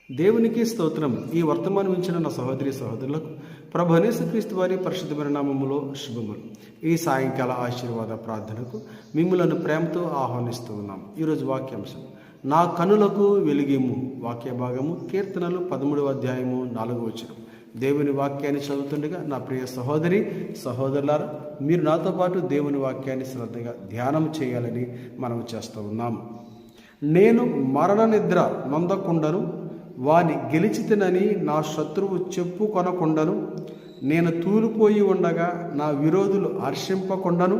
దేవునికి స్తోత్రం. ఈ వర్తమానం ఇచ్చిన నా సహోదరి సహోదరులకు ప్రభు యేసుక్రీస్తు వారి పరిశుద్ధమైన నామములో శుభములు. ఈ సాయంకాల ఆశీర్వాద ప్రార్థనకు మిమ్ములను ప్రేమతో ఆహ్వానిస్తూ ఉన్నాం. ఈరోజు వాక్యాంశం, నా కనులకు వెలిగిమ్ము. వాక్య భాగము కీర్తనలు 13వ అధ్యాయము 4వ వచనం. దేవుని వాక్యాన్ని చదువుతుండగా నా ప్రియ సహోదరి సహోదరులారా, మీరు నాతో పాటు దేవుని వాక్యాన్ని శ్రద్ధగా ధ్యానం చేయాలని మనం చేస్తూ ఉన్నాము. నేను మరణ నిద్ర నొందకుండను, వాని గెలిచితినని నా శత్రువు చెప్పుకొనకుండను. నేను తూలిపోయి ఉండగా నా విరోధులు హర్షింపకుండను.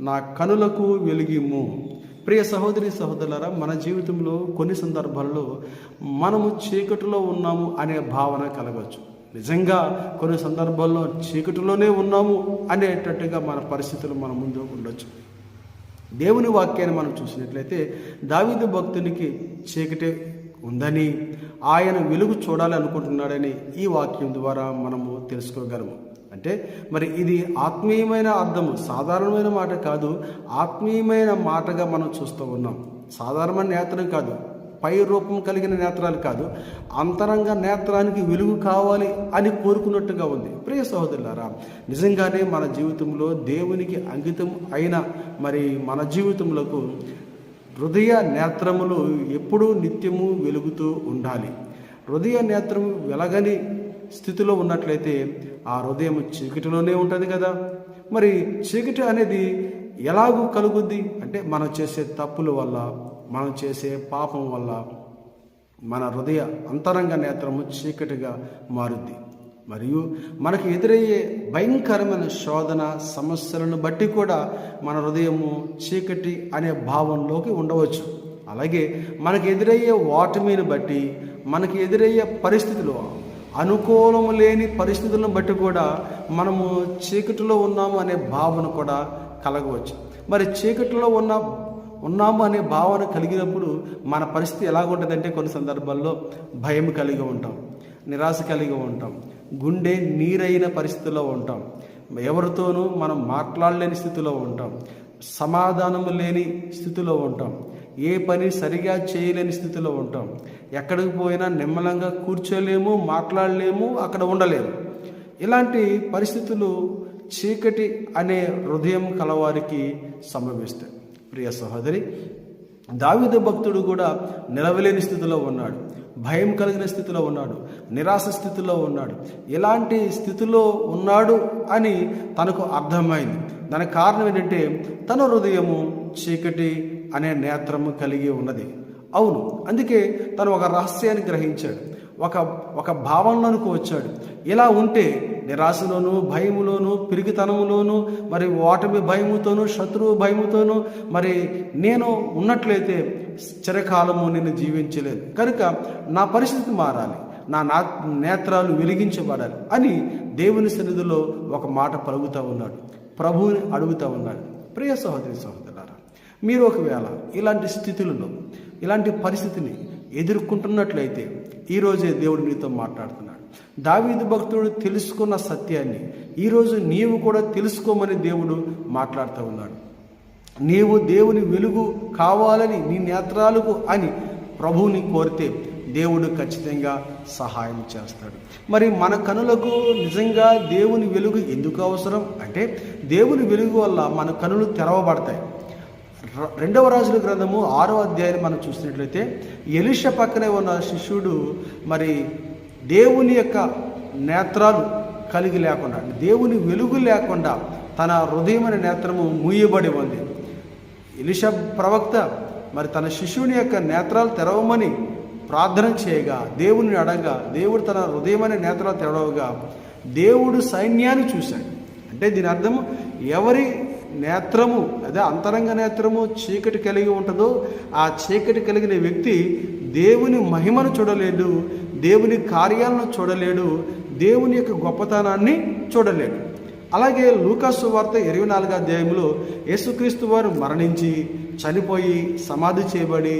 నా కనులకు వెలిగిమ్ము. ప్రియ సహోదరి సహోదరులారా, మన జీవితంలో కొన్ని సందర్భాల్లో మనము చీకటిలో ఉన్నాము అనే భావన కలగవచ్చు. నిజంగా కొన్ని సందర్భాల్లో చీకటిలోనే ఉన్నాము అనేటట్టుగా మన పరిస్థితులు మన ముందు ఉండొచ్చు. దేవుని వాక్యాన్ని మనం చూసినట్లయితే దావీదు భక్తునికి చీకటి ఉందని, ఆయన వెలుగు చూడాలి అనుకుంటున్నాడని ఈ వాక్యం ద్వారా మనము తెలుసుకోగలము. అంటే మరి ఇది ఆత్మీయమైన అర్థము, సాధారణమైన మాట కాదు, ఆత్మీయమైన మాటగా మనం చూస్తూ ఉన్నాం. సాధారణమైన నేత్రం కాదు, పై రూపం కలిగిన నేత్రాలు కాదు, అంతరంగ నేత్రానికి వెలుగు కావాలి అని కోరుకున్నట్టుగా ఉంది. ప్రియ సహోదరులారా, నిజంగానే మన జీవితంలో దేవునికి అంకితం అయిన మరి మన జీవితములకు హృదయ నేత్రములు ఎప్పుడూ నిత్యము వెలుగుతూ ఉండాలి. హృదయ నేత్రము వెలగని స్థితిలో ఉన్నట్లయితే ఆ హృదయం చీకటిలోనే ఉంటుంది కదా. మరి చీకటి అనేది ఎలాగూ కలుగుద్ది అంటే మనం చేసే తప్పుల వల్ల, మనం చేసే పాపం వల్ల మన హృదయ అంతరంగ నేత్రము చీకటిగా మారుద్ది. మరియు మనకు ఎదురయ్యే భయంకరమైన శోధన సమస్యలను బట్టి కూడా మన హృదయము చీకటి అనే భావంలోకి ఉండవచ్చు. అలాగే మనకు ఎదురయ్యే ఓటమిని బట్టి, మనకి ఎదురయ్యే పరిస్థితులు, అనుకూలము లేని పరిస్థితులను బట్టి కూడా మనము చీకటిలో ఉన్నాము అనే భావన కూడా కలగవచ్చు. మరి చీకటిలో ఉన్నాము అనే భావన కలిగినప్పుడు మన పరిస్థితి ఎలాగుంటుందంటే కొన్ని సందర్భాల్లో భయం కలిగి ఉంటాం, నిరాశ కలిగి ఉంటాం, గుండె నీరైన పరిస్థితిలో ఉంటాం, ఎవరితోనూ మనం మాట్లాడలేని స్థితిలో ఉంటాం, సమాధానం లేని స్థితిలో ఉంటాం, ఏ పని సరిగా చేయలేని స్థితిలో ఉంటాం, ఎక్కడికి పోయినా నిమ్మలంగా కూర్చోలేము, మాట్లాడలేము, అక్కడ ఉండలేము. ఇలాంటి పరిస్థితులు చీకటి అనే హృదయం కలవారికి సంభవిస్తాయి. ప్రియ సహోదరి, దావీదు భక్తుడు కూడా నిలవలేని స్థితిలో ఉన్నాడు, భయం కలిగిన స్థితిలో ఉన్నాడు, నిరాశ స్థితిలో ఉన్నాడు. ఇలాంటి స్థితిలో ఉన్నాడు అని తనకు అర్థమైంది. దానికి కారణం ఏంటంటే తన హృదయము చీకటి అనే నేత్రము కలిగి ఉన్నది. అవును, అందుకే తను ఒక రహస్యాన్ని గ్రహించాడు, ఒక భావనలోనికి వచ్చాడు. ఇలా ఉంటే నిరాశలోను, భయములోను, పిరికితనములోను, మరి ఓటమి భయముతోను, శత్రువు భయముతోను మరి నేను ఉన్నట్లయితే చిరకాలము నేను జీవించలేదు. కనుక నా పరిస్థితి మారాలి, నా నేత్రాలు వెలిగించబడాలి అని దేవుని సన్నిధిలో ఒక మాట పలుకుతూ ఉన్నాడు, ప్రభువుని అడుగుతూ ఉన్నాడు. ప్రియ సహోదరి సహోదరులారా, మీరు ఒకవేళ ఇలాంటి స్థితులలో, ఇలాంటి పరిస్థితిని ఎదుర్కొంటున్నట్లయితే ఈరోజే దేవుడు మీతో మాట్లాడుతున్నాడు. దావీదు భక్తుడు తెలుసుకున్న సత్యాన్ని ఈరోజు నీవు కూడా తెలుసుకోమని దేవుడు మాట్లాడుతూ ఉన్నాడు. నీవు దేవుని వెలుగు కావాలని నీ నేత్రాలకు అని ప్రభువుని కోరితే దేవుడు ఖచ్చితంగా సహాయం చేస్తాడు. మరి మన కనులకు నిజంగా దేవుని వెలుగు ఎందుకు అవసరం అంటే, దేవుని వెలుగు వల్ల మన కనులు తెరవబడతాయి. 2వ రాజుల గ్రంథము 6వ అధ్యాయాన్ని మనం చూసినట్లయితే ఎలీషా పక్కనే ఉన్న శిష్యుడు మరి దేవుని యొక్క నేత్రాలు కలిగి లేకుండా, దేవుని వెలుగు లేకుండా తన హృదయమైన నేత్రము మూయబడి ఉంది. ఎలీషా ప్రవక్త మరి తన శిష్యుని యొక్క నేత్రాలు తెరవమని ప్రార్థన చేయగా, దేవుని అడగగా, దేవుడు తన హృదయమైన నేత్రాలు తెరవగా దేవుడు సైన్యాన్ని చూశాడు. అంటే దీని అర్థము ఎవరి నేత్రము అదే అంతరంగ నేత్రము చీకటి కలిగి ఉంటుందో ఆ చీకటి కలిగిన వ్యక్తి దేవుని మహిమను చూడలేడు, దేవుని కార్యాలను చూడలేడు, దేవుని యొక్క గొప్పతనాన్ని చూడలేడు. అలాగే లూకాసు సువార్త 24వ అధ్యాయంలో యేసుక్రీస్తు వారు మరణించి చనిపోయి సమాధి చేయబడి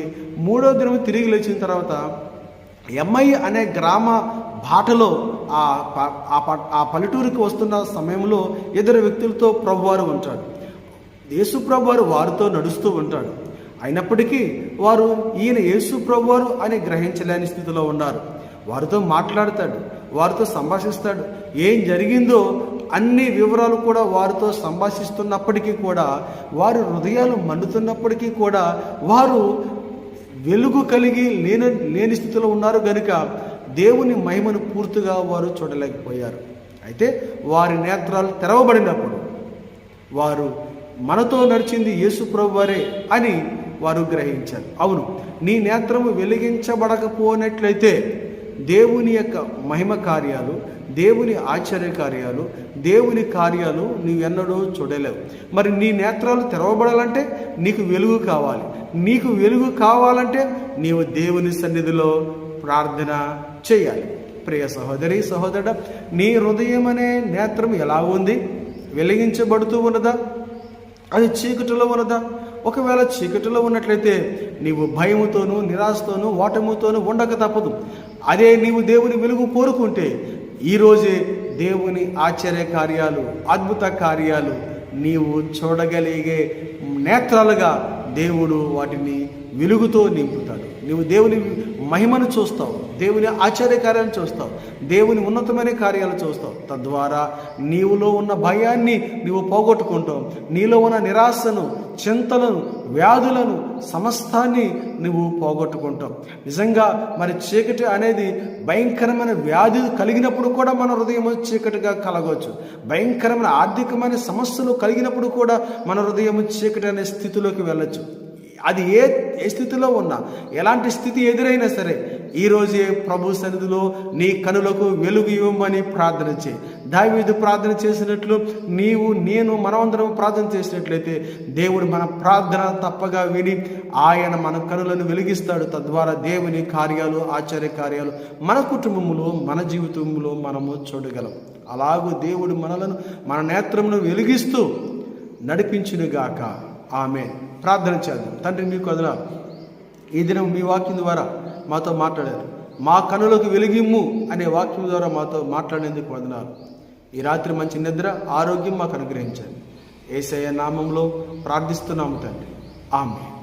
3వ దినం తిరిగి లేచిన తర్వాత ఎమ్మై అనే గ్రామ బాటలో ఆ పల్లెటూరికి వస్తున్న సమయంలో ఇద్దరు వ్యక్తులతో ప్రభువారు ఉంటాడు. యేసు ప్రభువారు వారితో నడుస్తూ ఉంటాడు. అయినప్పటికీ వారు ఈయన యేసు ప్రభువారు అని గ్రహించలేని స్థితిలో ఉన్నారు. వారితో మాట్లాడతాడు, వారితో సంభాషిస్తాడు. ఏం జరిగిందో అన్ని వివరాలు కూడా వారితో సంభాషిస్తున్నప్పటికీ కూడా, వారి హృదయాలు మండుతున్నప్పటికీ కూడా వారు వెలుగు కలిగి లేని స్థితిలో ఉన్నారు కనుక దేవుని మహిమను పూర్తిగా వారు చూడలేకపోయారు. అయితే వారి నేత్రాలు తెరవబడినప్పుడు వారు మనతో నడిచింది యేసు ప్రభువారే అని వారు గ్రహించారు. అవును, నీ నేత్రము వెలిగించబడకపోయినట్లయితే దేవుని యొక్క మహిమ కార్యాలు, దేవుని ఆశ్చర్య కార్యాలు, దేవుని కార్యాలు నీవెన్నడూ చూడలేవు. మరి నీ నేత్రాలు తెరవబడాలంటే నీకు వెలుగు కావాలి. నీకు వెలుగు కావాలంటే నీవు దేవుని సన్నిధిలో ప్రార్థన చేయాలి. ప్రియ సహోదరి సహోదరుడా, నీ హృదయం అనే నేత్రం ఎలా ఉంది? వెలిగించబడుతూ ఉన్నదా? అది చీకటిలో ఉన్నదా? ఒకవేళ చీకటిలో ఉన్నట్లయితే నీవు భయముతోనూ నిరాశతోనూ ఓటముతోనూ ఉండక తప్పదు. అదే నీవు దేవుని వెలుగు కోరుకుంటే ఈరోజే దేవుని ఆశ్చర్య కార్యాలు, అద్భుత కార్యాలు నీవు చూడగలిగే నేత్రాలుగా దేవుడు వాటిని వెలుగుతో నింపుతాడు. నీవు దేవుని మహిమను చూస్తావు, దేవుని ఆశ్చర్య కార్యాలను చూస్తావు, దేవుని ఉన్నతమైన కార్యాలు చూస్తావు. తద్వారా నీవులో ఉన్న భయాన్ని నీవు పోగొట్టుకుంటావు. నీలో ఉన్న నిరాశను, చింతలను, వ్యాధులను, సమస్తాన్ని నువ్వు పోగొట్టుకుంటావు. నిజంగా మరి చీకటి అనేది భయంకరమైన వ్యాధి కలిగినప్పుడు కూడా మన హృదయం చీకటిగా కలగవచ్చు. భయంకరమైన ఆర్థికమైన సమస్యలు కలిగినప్పుడు కూడా మన హృదయం చీకటి అనే స్థితిలోకి వెళ్ళచ్చు. అది ఏ స్థితిలో ఉన్నా, ఎలాంటి స్థితి ఎదురైనా సరే, ఈరోజే ప్రభు సన్నిధిలో నీ కనులకు వెలుగు ఇవ్వమని ప్రార్థన చేయి. దావీదు ప్రార్థన చేసినట్లు నేను మనమందరం ప్రార్థన చేసినట్లయితే దేవుడు మన ప్రార్థన తప్పగా విని ఆయన మన కనులను వెలిగిస్తాడు. తద్వారా దేవుని కార్యాలు, ఆశ్చర్య కార్యాలు మన కుటుంబంలో, మన జీవితంలో మనము చూడగలం. అలాగూ దేవుడు మన నేత్రమును వెలిగిస్తూ నడిపించునుగాక. ఆమేన్. ప్రార్థన చేద్దాం. తండ్రి, మీకు వందనాలు. ఈ దినం మీ వాక్యం ద్వారా మాతో మాట్లాడారు. మా కనులకు వెలిగిమ్ము అనే వాక్యం ద్వారా మాతో మాట్లాడేందుకు వందనాలు. ఈ రాత్రి మంచి నిద్ర, ఆరోగ్యం మాకు అనుగ్రహించండి. యేసయ్య నామంలో ప్రార్థిస్తున్నాము తండ్రి. ఆమేన్.